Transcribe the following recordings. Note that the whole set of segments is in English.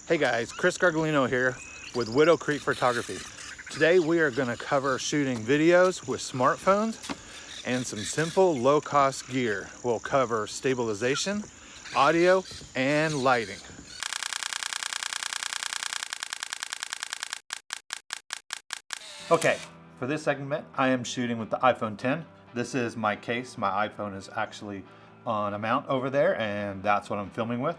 Hey guys, Chris Gargolino here with Widow Creek Photography. Today we are going to cover shooting videos with smartphones and some simple low-cost gear. We'll cover stabilization, audio, and lighting. Okay, for this segment I am shooting with the iPhone X. This is my case. My iPhone is actually on a mount over there, and that's what I'm filming with,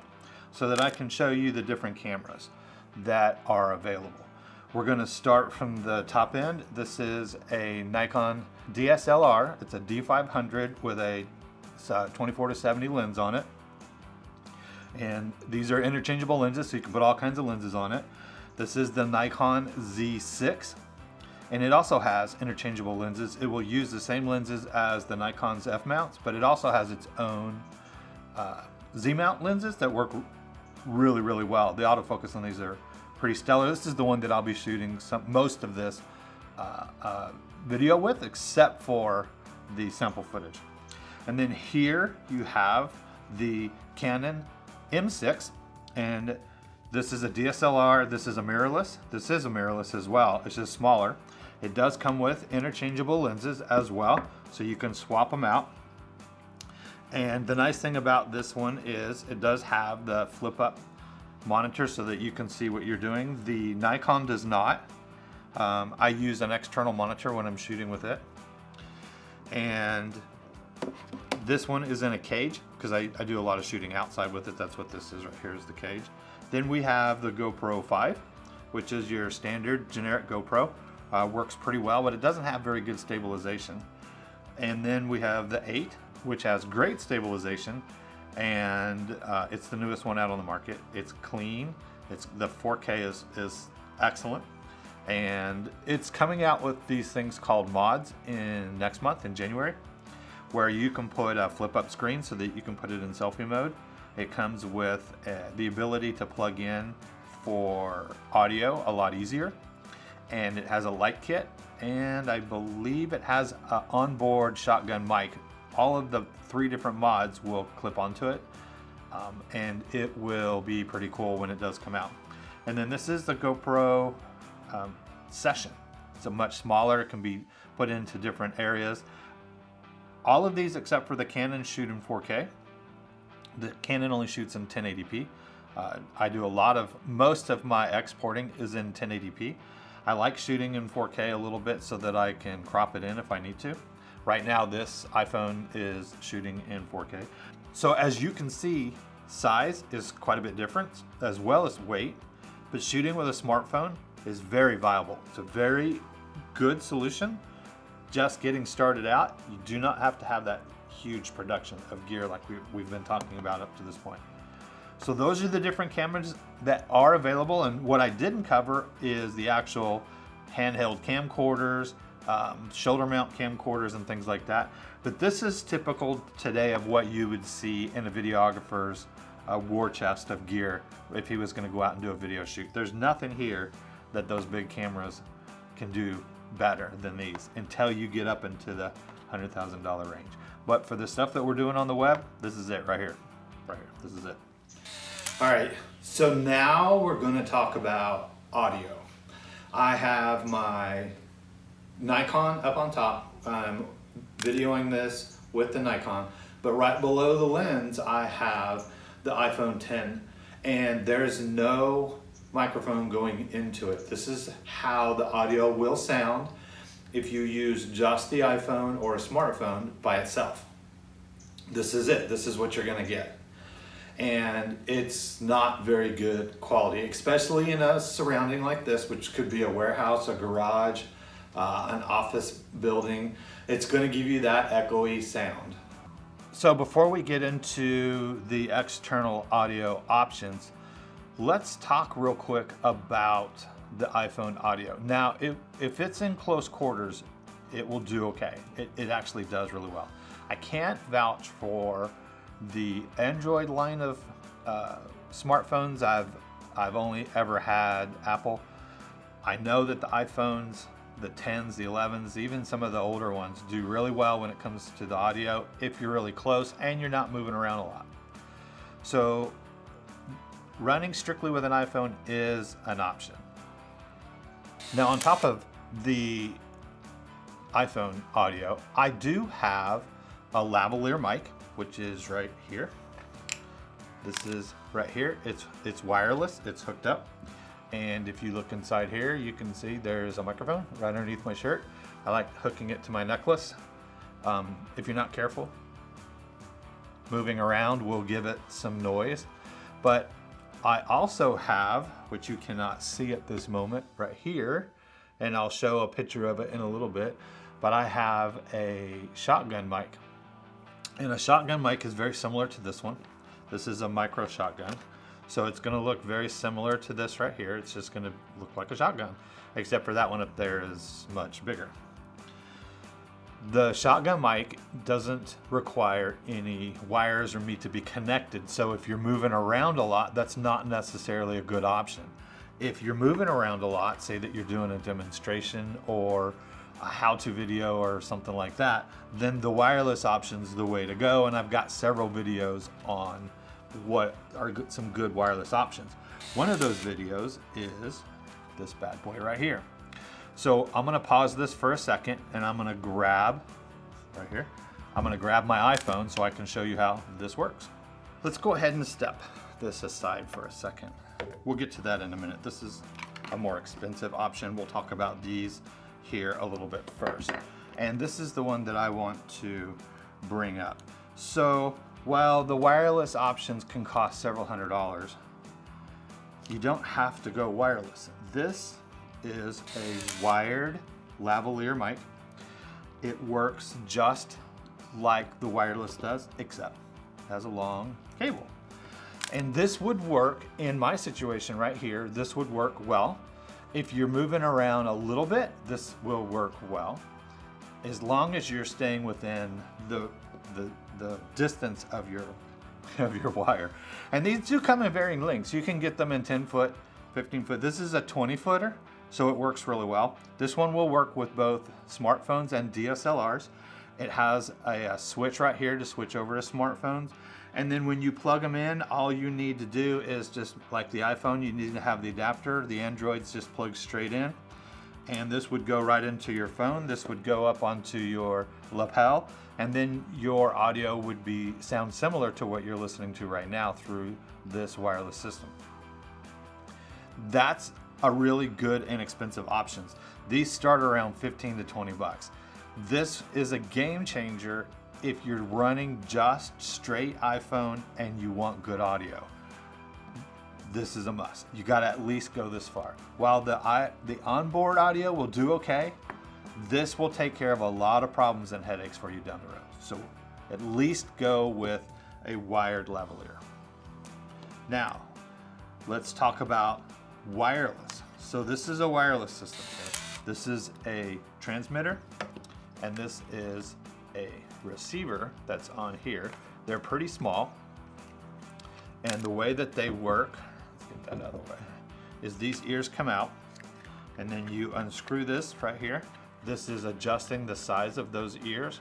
so that I can show you the different cameras that are available. We're going to start from the top end. This is a Nikon DSLR. It's a D500 with a 24-70 lens on it. And these are interchangeable lenses, so you can put all kinds of lenses on it. This is the Nikon Z6. And it also has interchangeable lenses. It will use the same lenses as the Nikon's F-mounts, but it also has its own Z-mount lenses that work really, really well. The autofocus on these are pretty stellar. This is the one that I'll be shooting most of this video with, except for the sample footage. And then here you have the Canon M6, and this is a DSLR. This is a mirrorless. This is a mirrorless as well. It's just smaller. It does come with interchangeable lenses as well, so you can swap them out. And the nice thing about this one is it does have the flip up monitor so that you can see what you're doing. The Nikon does not. I use an external monitor when I'm shooting with it. And this one is in a cage because I do a lot of shooting outside with it. That's what this is right here, is the cage. Then we have the GoPro 5, which is your standard generic GoPro. Works pretty well, but it doesn't have very good stabilization. And then we have the 8, which has great stabilization, and it's the newest one out on the market. It's clean. The 4K is excellent, and it's coming out with these things called mods in next month in January, where you can put a flip-up screen so that you can put it in selfie mode. It comes with the ability to plug in for audio a lot easier, and it has a light kit, and I believe it has an onboard shotgun mic. All of the 3 different mods will clip onto it, and it will be pretty cool when it does come out. And then this is the GoPro Session. It's a much smaller. It can be put into different areas. All of these except for the Canon shoot in 4K. The Canon only shoots in 1080p. I do most of my exporting is in 1080p. I like shooting in 4K a little bit so that I can crop it in if I need to. Right now this iPhone is shooting in 4K. So as you can see, size is quite a bit different, as well as weight, but shooting with a smartphone is very viable. It's a very good solution. Just getting started out, you do not have to have that huge production of gear like we've been talking about up to this point. So those are the different cameras that are available, and what I didn't cover is the actual handheld camcorders, shoulder mount camcorders and things like that. But this is typical today of what you would see in a videographer's war chest of gear if he was going to go out and do a video shoot. There's nothing here that those big cameras can do better than these until you get up into the $100,000 range. But for the stuff that we're doing on the web, this is it right here. Right here. This is it. All right, so now we're going to talk about audio. I have my Nikon up on top. I'm videoing this with the Nikon, but right below the lens I have the iPhone X, and there's no microphone going into it. This is how the audio will sound if you use just the iPhone or a smartphone by itself. This is it. This is what you're going to get. And it's not very good quality, especially in a surrounding like this, which could be a warehouse, a garage, an office building. It's going to give you that echoey sound. So before we get into the external audio options, let's talk real quick about the iPhone audio. Now, if it's in close quarters, it will do okay. It actually does really well. I can't vouch for the Android line of smartphones. I've only ever had Apple. I know that the iPhones, the 10s, the 11s, even some of the older ones do really well when it comes to the audio if you're really close and you're not moving around a lot. So running strictly with an iPhone is an option. Now on top of the iPhone audio, I do have a lavalier mic, which is right here. This is right here. It's wireless, it's hooked up. And if you look inside here, you can see there's a microphone right underneath my shirt. I like hooking it to my necklace. If you're not careful, moving around will give it some noise. But I also have, which you cannot see at this moment, right here, and I'll show a picture of it in a little bit, but I have a shotgun mic. And a shotgun mic is very similar to this one. This is a micro shotgun. So it's gonna look very similar to this right here. It's just gonna look like a shotgun, except for that one up there is much bigger. The shotgun mic doesn't require any wires or me to be connected. So if you're moving around a lot, that's not necessarily a good option. If you're moving around a lot, say that you're doing a demonstration or a how-to video or something like that, then the wireless option's the way to go. And I've got several videos on what are some good wireless options. One of those videos is this bad boy right here. So I'm gonna pause this for a second and I'm gonna grab, right here, I'm gonna grab my iPhone so I can show you how this works. Let's go ahead and step this aside for a second. We'll get to that in a minute. This is a more expensive option. We'll talk about these here a little bit first. And this is the one that I want to bring up. So while the wireless options can cost several $100s, you don't have to go wireless. This is a wired lavalier mic. It works just like the wireless does, except it has a long cable. And this would work in my situation right here. This would work well. If you're moving around a little bit, this will work well, as long as you're staying within the distance of your wire. And these do come in varying lengths. You can get them in 10 foot, 15 foot. This is a 20 footer, so it works really well. This one will work with both smartphones and DSLRs. It has a switch right here to switch over to smartphones. And then when you plug them in, all you need to do is just like the iPhone, you need to have the adapter. The Android's just plugged straight in. And this would go right into your phone. This would go up onto your lapel. And then your audio would sound similar to what you're listening to right now through this wireless system. That's a really good and expensive options. These start around 15 to 20 bucks. This is a game changer if you're running just straight iPhone and you want good audio. This is a must. You gotta at least go this far. While the onboard audio will do okay, this will take care of a lot of problems and headaches for you down the road. So at least go with a wired lavalier. Now, let's talk about wireless. So this is a wireless system here. This is a transmitter, and this is a receiver that's on here. They're pretty small, and the way that they work, let's get that out of the way, is these ears come out, and then you unscrew this right here. This is adjusting the size of those ears.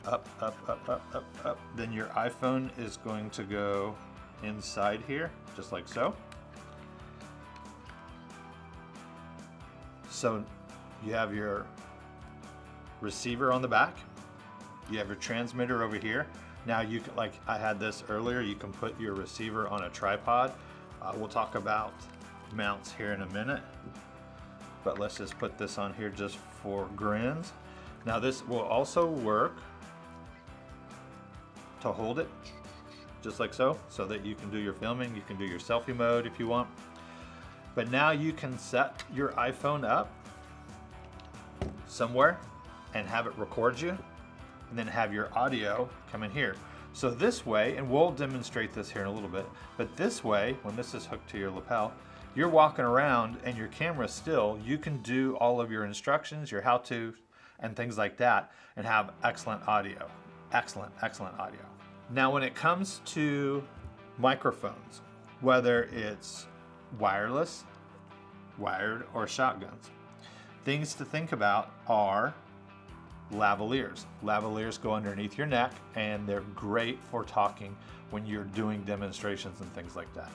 Up, up, up, up, up, up. Then your iPhone is going to go inside here, just like so. So you have your receiver on the back. You have your transmitter over here. Now you can, like I had this earlier, you can put your receiver on a tripod. We'll talk about mounts here in a minute, but let's just put this on here just for grins. Now this will also work to hold it just like so that you can do your filming, you can do your selfie mode if you want. But now you can set your iPhone up somewhere and have it record you, and then have your audio come in here. So this way, and we'll demonstrate this here in a little bit, but this way, when this is hooked to your lapel, you're walking around and your camera's still, you can do all of your instructions, your how-to, and things like that, and have excellent audio. Excellent, excellent audio. Now when it comes to microphones, whether it's wireless, wired, or shotguns, things to think about are lavaliers. Lavaliers go underneath your neck, and they're great for talking when you're doing demonstrations and things like that.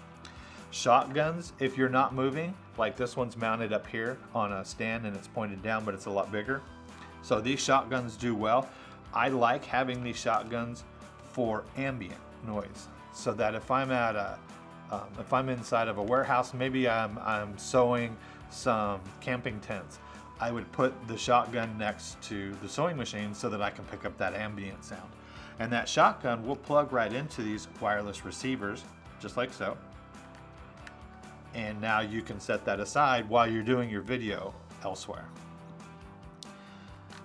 Shotguns, if you're not moving, like this one's mounted up here on a stand and it's pointed down, but it's a lot bigger. So these shotguns do well. I like having these shotguns for ambient noise, so that if I'm at if I'm inside of a warehouse, maybe I'm sewing some camping tents, I would put the shotgun next to the sewing machine so that I can pick up that ambient sound. And that shotgun will plug right into these wireless receivers, just like so. And now you can set that aside while you're doing your video elsewhere.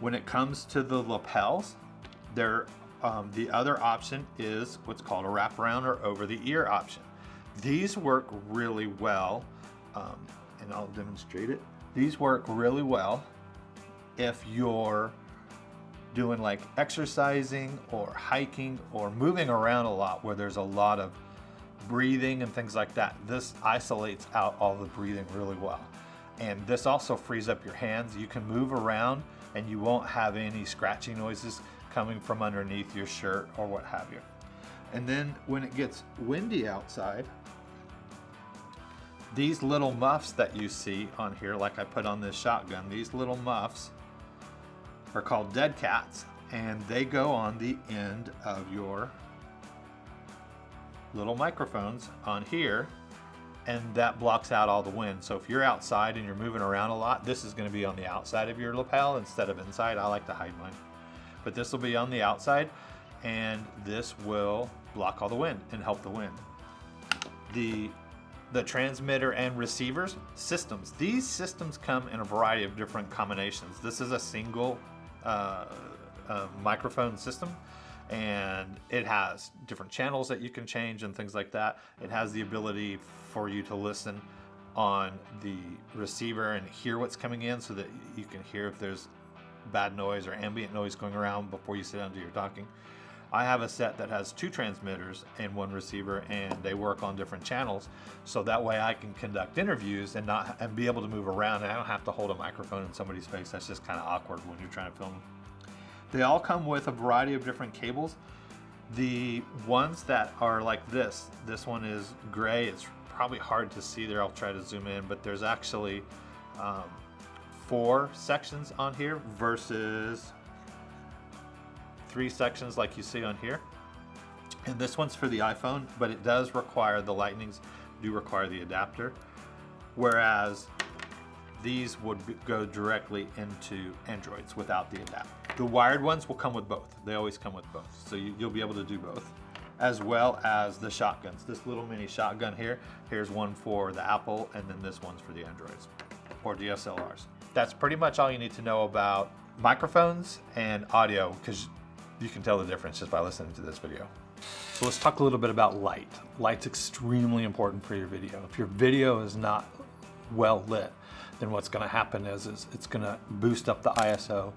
When it comes to the lapels, the other option is what's called a wraparound or over the ear option. These work really well, and I'll demonstrate it. These work really well if you're doing like exercising or hiking or moving around a lot where there's a lot of breathing and things like that. This isolates out all the breathing really well. And this also frees up your hands. You can move around and you won't have any scratchy noises coming from underneath your shirt or what have you. And then when it gets windy outside, these little muffs that you see on here, like I put on this shotgun, these little muffs are called dead cats, and they go on the end of your little microphones on here, and that blocks out all the wind. So if you're outside and you're moving around a lot, this is going to be on the outside of your lapel instead of inside. I like to hide mine, but this will be on the outside, and this will block all the wind and help the wind. The transmitter and receivers systems. These systems come in a variety of different combinations. This is a single microphone system, and it has different channels that you can change and things like that. It has the ability for you to listen on the receiver and hear what's coming in, so that you can hear if there's bad noise or ambient noise going around before you sit down to your talking. I have a set that has 2 transmitters and 1 receiver, and they work on different channels, so that way I can conduct interviews and be able to move around, and I don't have to hold a microphone in somebody's face. That's just kind of awkward when you're trying to film. They all come with a variety of different cables. The ones that are like this one is gray. It's probably hard to see there. I'll try to zoom in, but there's actually 4 sections on here versus 3 sections like you see on here. And this one's for the iPhone, but it does require, the lightnings do require the adapter, whereas these would go directly into Androids without the adapter. The wired ones will come with both. They always come with both, so you'll be able to do both, as well as the shotguns. This little mini shotgun here, here's one for the Apple, and then this one's for the Androids or DSLRs. That's pretty much all you need to know about microphones and audio, because you can tell the difference just by listening to this video. So let's talk a little bit about light. Light's extremely important for your video. If your video is not well lit, then what's going to happen is it's going to boost up the ISO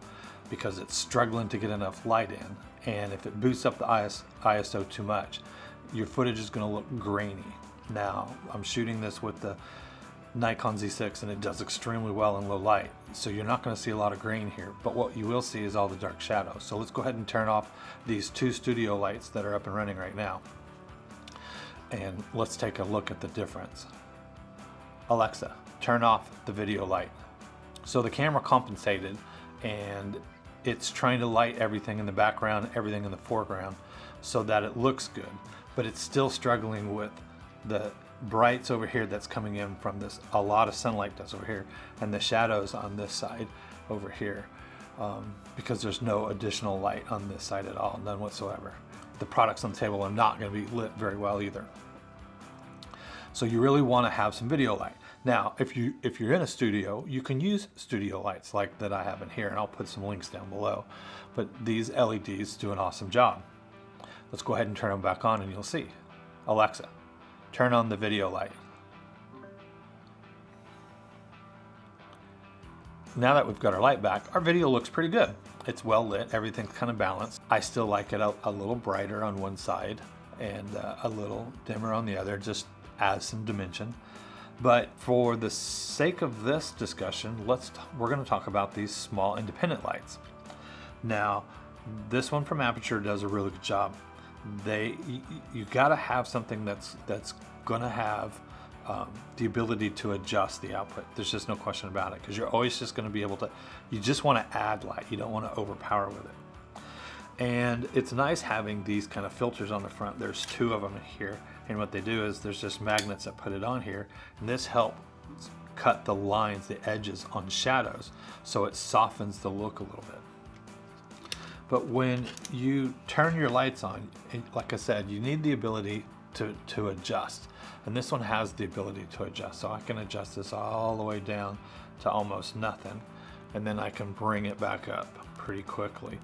because it's struggling to get enough light in. And if it boosts up the ISO too much, your footage is going to look grainy. Now, I'm shooting this with the Nikon Z6, and it does extremely well in low light, so you're not going to see a lot of grain here, but what you will see is all the dark shadows. So let's go ahead and turn off these 2 studio lights that are up and running right now, and let's take a look at the difference. Alexa, turn off the video light. So the camera compensated, and it's trying to light everything in the background, everything in the foreground, so that it looks good, but it's still struggling with the brights over here that's coming in from this. A lot of sunlight does over here, and the shadows on this side over here, because there's no additional light on this side at all, none whatsoever. The products on the table are not going to be lit very well either. So you really want to have some video light. Now, if you're in a studio, you can use studio lights like that I have in here, and I'll put some links down below. But these LEDs do an awesome job. Let's go ahead and turn them back on, and you'll see. Alexa, turn on the video light. Now that we've got our light back, our video looks pretty good. It's well lit, everything's kind of balanced. I still like it a little brighter on one side and a little dimmer on the other, just adds some dimension. But for the sake of this discussion, we're going to talk about these small independent lights. Now, this one from Aperture does a really good job. You got to have something that's going to have the ability to adjust the output. There's just no question about it, because you're always just going to be able to, you just want to add light, you don't want to overpower with it. And it's nice having these kind of filters on the front. There's 2 of them here, and what they do is there's just magnets that put it on here, and this helps cut the lines, the edges on shadows, so it softens the look a little bit. But when you turn your lights on, like I said, you need the ability to adjust. And this one has the ability to adjust. So I can adjust this all the way down to almost nothing. And then I can bring it back up pretty quickly.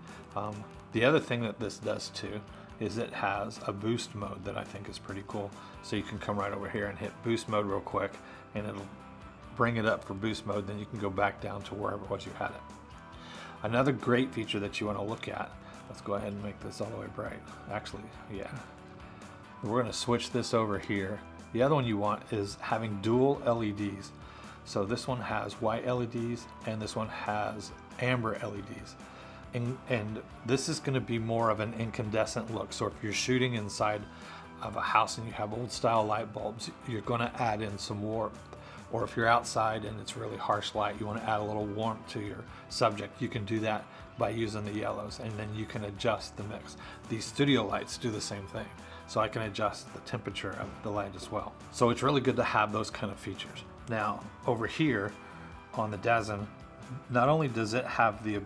The other thing that this does too is it has a boost mode that I think is pretty cool. So you can come right over here and hit boost mode real quick, and it'll bring it up for boost mode. Then you can go back down to wherever it was you had it. Another great feature that you want to look at, let's go ahead and make this all the way bright. Actually, yeah. We're going to switch this over here. The other one you want is having dual LEDs. So this one has white LEDs and this one has amber LEDs. And this is going to be more of an incandescent look. So if you're shooting inside of a house and you have old style light bulbs, you're going to add in some warmth. Or if you're outside and it's really harsh light, you want to add a little warmth to your subject, you can do that by using the yellows, and then you can adjust the mix. These studio lights do the same thing. So I can adjust the temperature of the light as well. So it's really good to have those kind of features. Now over here on the Dazen, not only does it have the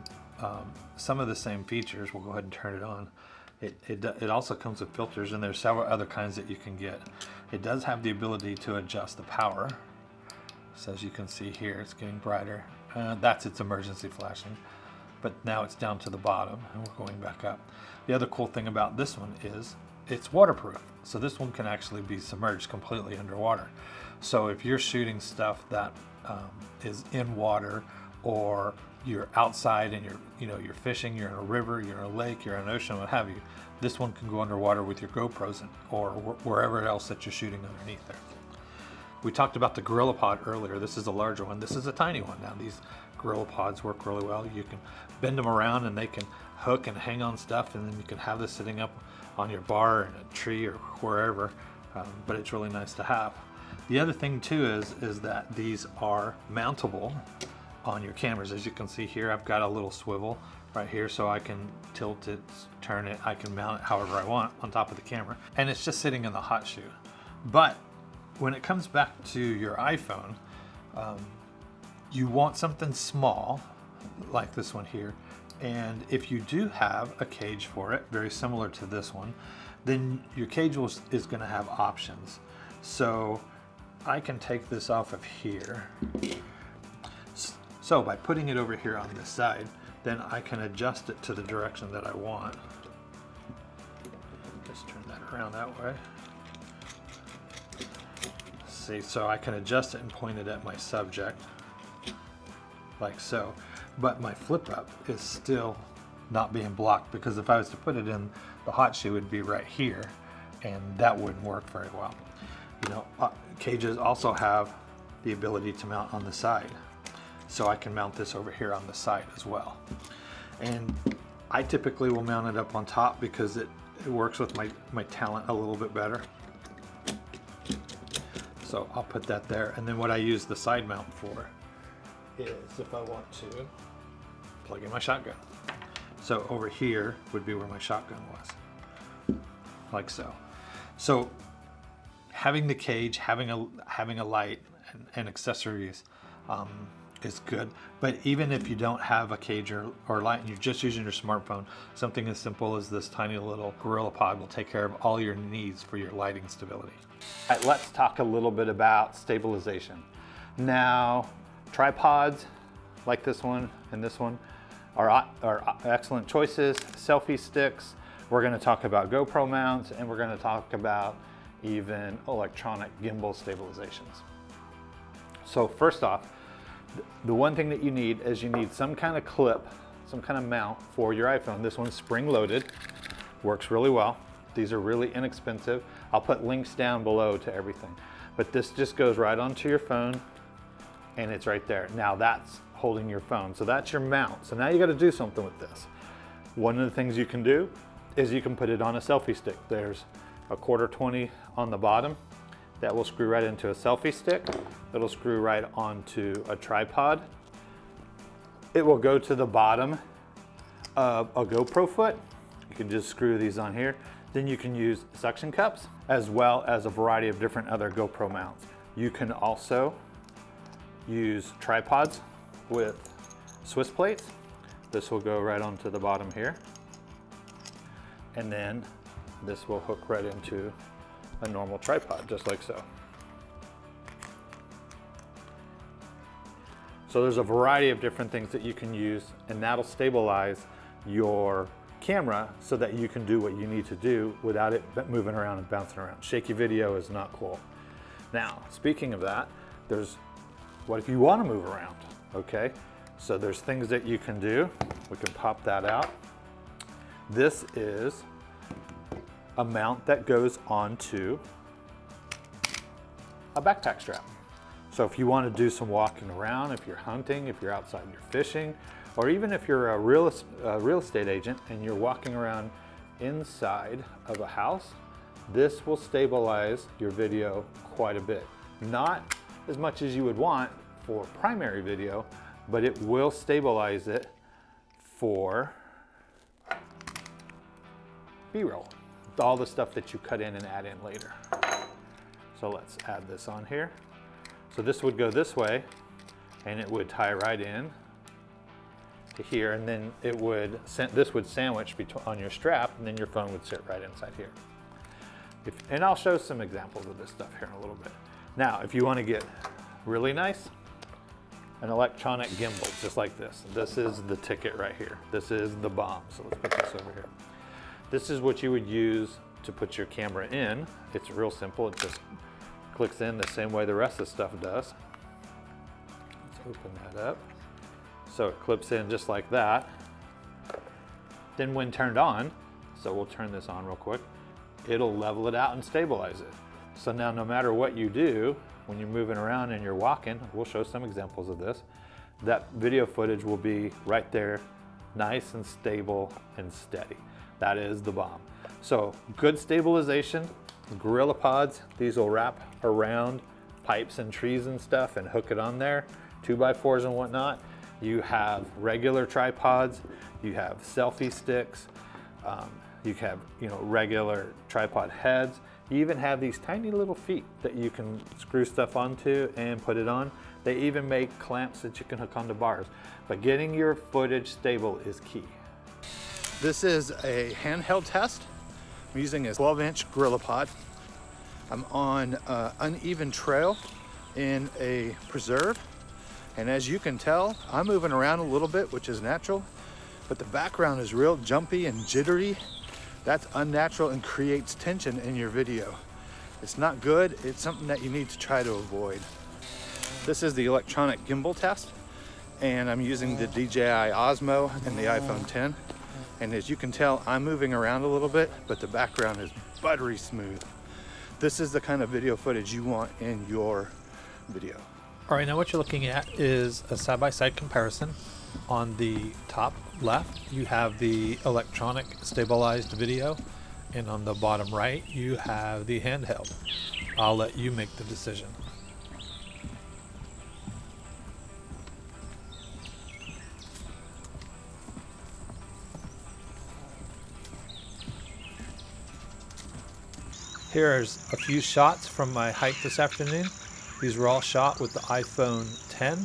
some of the same features, we'll go ahead and turn it on. It also comes with filters, and there's several other kinds that you can get. It does have the ability to adjust the power. So as you can see here, it's getting brighter. That's its emergency flashing. But now it's down to the bottom, and we're going back up. The other cool thing about this one is it's waterproof. So this one can actually be submerged completely underwater. So if you're shooting stuff that is in water, or you're outside and you're fishing, you're in a river, you're in a lake, you're in an ocean, what have you, this one can go underwater with your GoPros or wherever else that you're shooting underneath there. We talked about the GorillaPod earlier. This is a larger one. This is a tiny one. Now these GorillaPods work really well. You can bend them around and they can hook and hang on stuff, and then you can have this sitting up on your bar in a tree or wherever, but it's really nice to have. The other thing too is that these are mountable on your cameras. As you can see here, I've got a little swivel right here, so I can tilt it, turn it, I can mount it however I want on top of the camera, and it's just sitting in the hot shoe. But when it comes back to your iPhone, you want something small like this one here, and if you do have a cage for it, very similar to this one, then your cage is going to have options. So I can take this off of here. So by putting it over here on this side, then I can adjust it to the direction that I want. Just turn that around that way. See, so I can adjust it and point it at my subject, like so. But my flip up is still not being blocked, because if I was to put it in the hot shoe, it would be right here, and that wouldn't work very well. You know, cages also have the ability to mount on the side. So I can mount this over here on the side as well. And I typically will mount it up on top because it works with my talent a little bit better. So I'll put that there. And then what I use the side mount for is if I want to plug in my shotgun. So over here would be where my shotgun was, like so. So having the cage, having a light and accessories is good. But even if you don't have a cage or light and you're just using your smartphone, something as simple as this tiny little GorillaPod will take care of all your needs for your lighting stability. All right, let's talk a little bit about stabilization. Now, tripods like this one and this one are excellent choices. Selfie sticks, we're going to talk about GoPro mounts, and we're going to talk about even electronic gimbal stabilizations. So first off, the one thing that you need is you need some kind of clip, some kind of mount for your iPhone. This one's spring-loaded, works really well. These are really inexpensive. I'll put links down below to everything. But this just goes right onto your phone, and it's right there. Now that's holding your phone, so that's your mount. So now you got to do something with this. One of the things you can do is you can put it on a selfie stick. There's a 1/4 20 on the bottom. That will screw right into a selfie stick. It'll screw right onto a tripod. It will go to the bottom of a GoPro foot. You can just screw these on here. Then you can use suction cups as well as a variety of different other GoPro mounts. You can also use tripods with Swiss plates. This will go right onto the bottom here. And then this will hook right into a normal tripod, just like so. So there's a variety of different things that you can use, and that'll stabilize your camera so that you can do what you need to do without it moving around and bouncing around. Shaky video is not cool. Now, speaking of that, what if you want to move around? Okay, so there's things that you can do. We can pop that out. This is a mount that goes onto a backpack strap. So if you want to do some walking around, if you're hunting, if you're outside and you're fishing, or even if you're a real estate agent and you're walking around inside of a house, this will stabilize your video quite a bit. Not as much as you would want for primary video, but it will stabilize it for B-roll. All the stuff that you cut in and add in later. So let's add this on here. So this would go this way and it would tie right in to here, and then this would sandwich on your strap, and then your phone would sit right inside here. And I'll show some examples of this stuff here in a little bit. Now, if you want to get really nice, an electronic gimbal, just like this. This is the ticket right here. This is the bomb. So let's put this over here. This is what you would use to put your camera in. It's real simple. It just clicks in the same way the rest of the stuff does. Let's open that up. So it clips in just like that. Then when turned on, so we'll turn this on real quick, it'll level it out and stabilize it. So now no matter what you do, when you're moving around and you're walking, we'll show some examples of this, that video footage will be right there, nice and stable and steady. That is the bomb. So good stabilization, Gorilla Pods, these will wrap around pipes and trees and stuff and hook it on there, 2x4s and whatnot. You have regular tripods, you have selfie sticks, you have regular tripod heads. You even have these tiny little feet that you can screw stuff onto and put it on. They even make clamps that you can hook onto bars. But getting your footage stable is key. This is a handheld test. I'm using a 12-inch Gorilla Pod. I'm on an uneven trail in a preserve. And as you can tell, I'm moving around a little bit, which is natural, but the background is real jumpy and jittery. That's unnatural and creates tension in your video. It's not good. It's something that you need to try to avoid. This is the electronic gimbal test, and I'm using the DJI Osmo and the iPhone 10. And as you can tell, I'm moving around a little bit, but the background is buttery smooth. This is the kind of video footage you want in your video. All right, now what you're looking at is a side-by-side comparison. On the top left, you have the electronic stabilized video, and on the bottom right, you have the handheld. I'll let you make the decision. Here's a few shots from my hike this afternoon. These were all shot with the iPhone 10.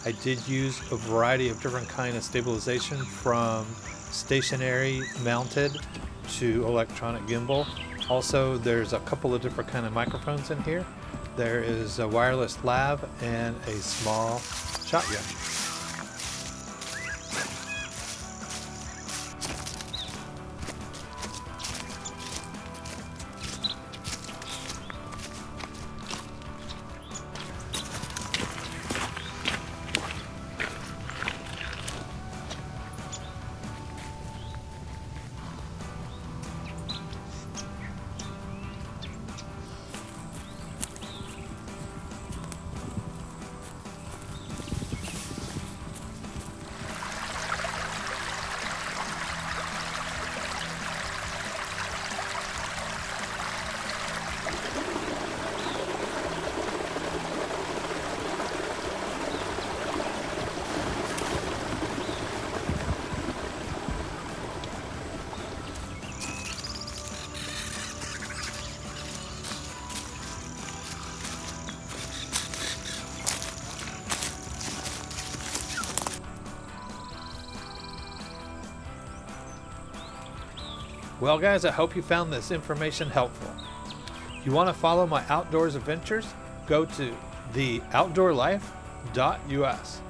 I did use a variety of different kind of stabilization, from stationary mounted to electronic gimbal. Also, there's a couple of different kind of microphones in here. There is a wireless lav and a small shotgun. Well guys, I hope you found this information helpful. You want to follow my outdoors adventures? Go to theoutdoorlife.us.